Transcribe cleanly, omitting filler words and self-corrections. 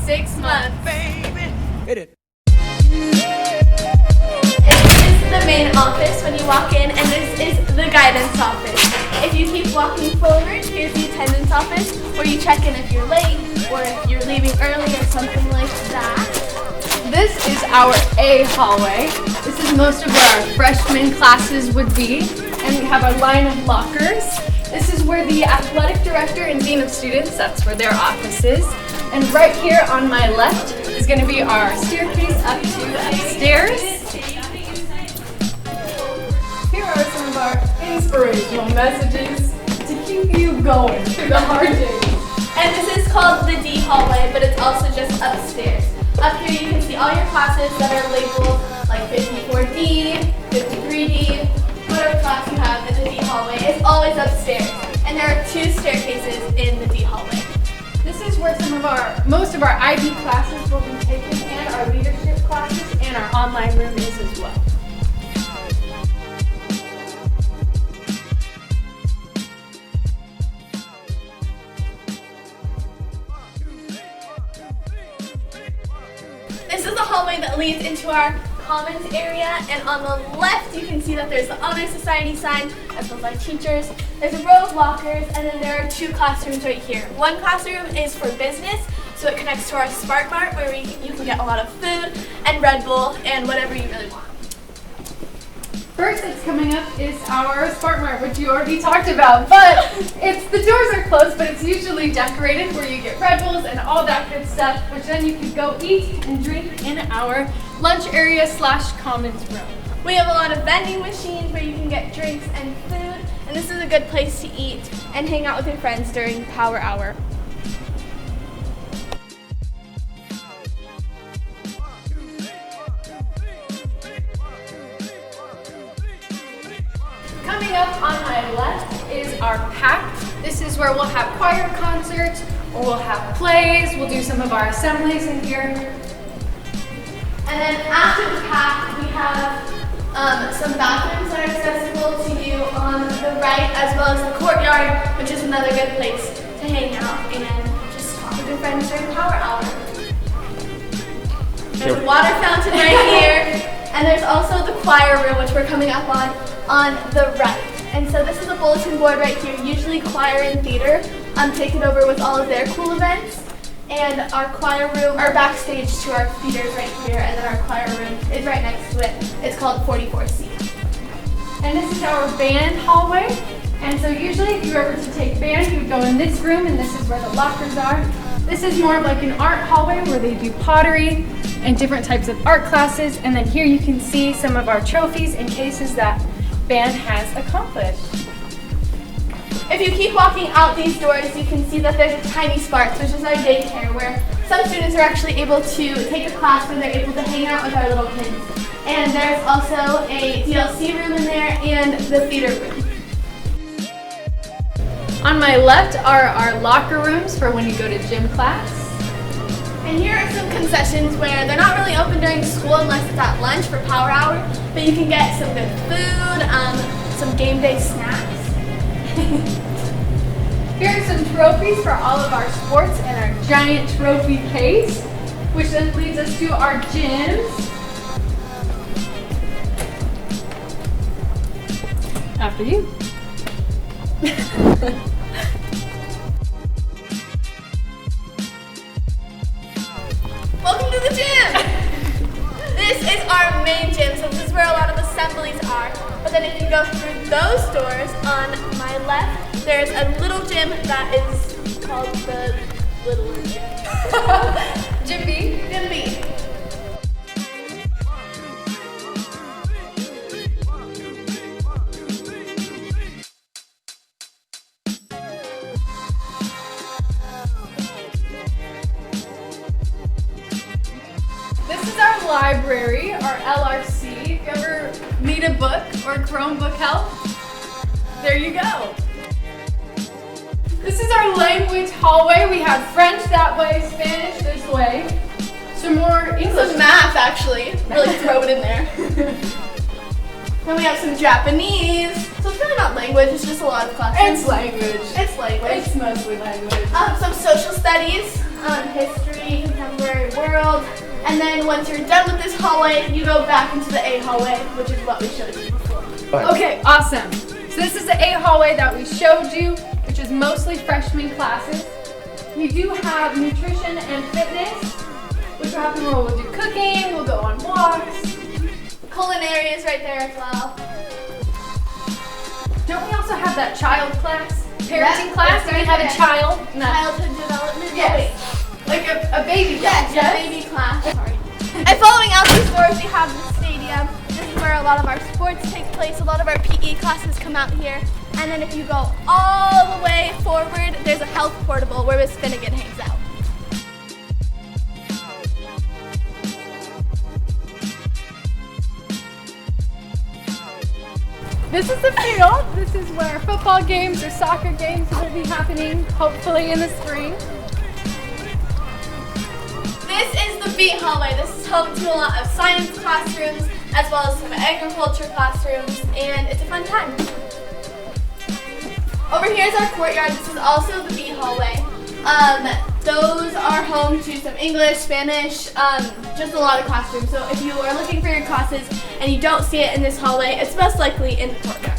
6 months. Hit it. This is the main office when you walk in, and this is the guidance office. If you keep walking forward, here's the attendance office where you check in if you're late or if you're leaving early or something like that. This is our A hallway. This is most of where our freshman classes would be, and we have a line of lockers. This is where the athletic director and dean of students, that's where their office is. And right here on my left is going to be our staircase up to upstairs. Here are some of our inspirational messages to keep you going through the hard days. And this is called the D hallway, but it's also just upstairs. Up here you can see all your classes that are labeled like 54D, 53D, whatever class you have in the D hallway is always upstairs. And there are 2 staircases in the D hallway. This is where most of our IB classes will be taken, and our leadership classes, and our online room is as well. This is the hallway that leads into our commons area, and on the left you can see that there's the Honor Society sign as well as our teachers. There's a row of lockers, and then there are 2 classrooms right here. One classroom is for business, so it connects to our Spark Mart where you can get a lot of food and Red Bull and whatever you really want. First that's coming up is our Spark Mart, which you already talked about, but the doors are closed, but it's usually decorated where you get Red Bulls and all that good stuff, which then you can go eat and drink in our lunch area / commons room. We have a lot of vending machines where you can get drinks and food, and this is a good place to eat and hang out with your friends during power hour. Coming up on my left is our PAC. This is where we'll have choir concerts, or we'll have plays, we'll do some of our assemblies in here. And then after the PAC, we have some bathrooms that are accessible to you on the right, as well as the courtyard, which is another good place to hang out and just talk with your friends during power hour. There's a water fountain right here, and there's also the choir room, which we're coming up on the right. And so this is a bulletin board right here. Usually choir and theater take it over with all of their cool events. And our choir room, our backstage to our theaters right here, and then our choir room is right next to it. It's called 44C. And this is our band hallway. And so usually if you were to take band, you would go in this room, and this is where the lockers are. This is more of like an art hallway where they do pottery and different types of art classes. And then here you can see some of our trophies and cases that band has accomplished. If you keep walking out these doors, you can see that there's a Tiny Sparks, which is our daycare, where some students are actually able to take a class where they're able to hang out with our little kids. And there's also a DLC room in there and the theater room. On my left are our locker rooms for when you go to gym class. And here are some concessions where they're not really open during school unless it's at lunch for power hour, but you can get some good food, some game day snacks. Here are some trophies for all of our sports and our giant trophy case, which then leads us to our gyms. After you. Welcome to the gym! This is our main gym, so this is where a lot of assemblies are. But then if you go through those doors on my left, there's a little gym that is called the Littler Gym. Gym B. Gym B. This is our library, our LRC. If you ever need a book or Chromebook help, there you go. This is our language hallway. We have French that way, Spanish this way. Some more English. Some math, actually. Really throw it in there. Then we have some Japanese. So it's really not language, it's just a lot of classes. It's language. It's language. It's mostly language. Some social studies. history, contemporary world. And then once you're done with this hallway, you go back into the A hallway, which is what we showed you before. Okay, awesome. So this is the A hallway that we showed you, which is mostly freshman classes. We do have nutrition and fitness, which will happen where we'll do cooking, we'll go on walks. Culinary is right there as well. Don't we also have that child class? Parenting Yep, class? it's And we right have a there. child? No. Childhood development. Yes. Like a baby class. Yes, baby class. Sorry. And following out these doors, we have the stadium. This is where a lot of our sports take place. A lot of our PE classes come out here. And then if you go all the way forward, there's a health portable where Miss Finnegan hangs out. This is the field. This is where football games or soccer games will be happening, hopefully in the spring. This is the B hallway. This is home to a lot of science classrooms as well as some agriculture classrooms, and it's a fun time. Over here is our courtyard. This is also the B hallway. Those are home to some English, Spanish, just a lot of classrooms. So if you are looking for your classes and you don't see it in this hallway, it's most likely in the courtyard.